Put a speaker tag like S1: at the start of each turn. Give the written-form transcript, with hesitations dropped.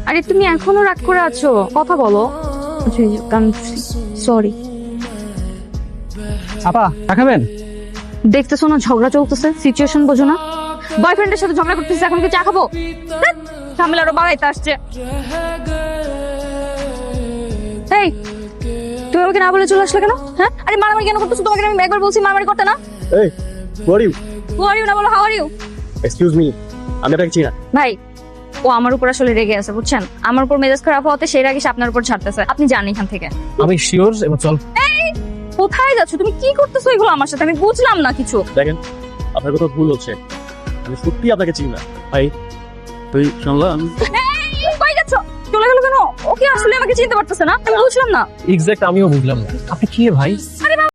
S1: আরে তুমি এখনো রাগ করে আছো, কথা বলো। সরি।
S2: আপা দেখাবেন?
S1: দেখতেছো না ঝগড়া চলতেছে, সিচুয়েশন বোঝো না? বয়ফ্রেন্ডের সাথে ঝগড়া করতেছে, এখন কি চা খাবো? ঝামেলা আরো বাড়াইতে আসছে। এই তুমি আমাকে না বলে চলে আসলে কেন? হ্যাঁ, আরে মারামারি কেন করতেছো? তোমাকে আমি একবার বলছি মারামারি করতে না।
S2: এই হু are you?
S1: Who R you না বলো how are you.
S2: Excuse me, আমি আপনাকে চিনি না।
S1: ভাই, ও আমার উপর আসলে রেগে আছে, বুঝছেন? আমার উপর মেজাজ খারাপ হতে সেই রাগে সে আপনার উপর ছাড়তেছে। আপনি যান এখান থেকে।
S2: আমি শিওর, এবার চল।
S1: এই কোথায় যাচ্ছ? তুমি কি করতেছো এগুলো আমার সাথে? আমি বুঝলাম না কিছু।
S2: দেখেন আপনার কোথাও ভুল হচ্ছে, আমি সত্যি আপনাকে চিনি না ভাই। তুই শুনলাম
S1: এই কই যাচ্ছ? চলে গেল কেন? ওকে আসলে আমাকে চিনতে পারতেছে না, আমি বুঝলাম না।
S2: এক্স্যাক্ট আমিও বুঝলাম না। আপনি কি ভাই?
S1: আরে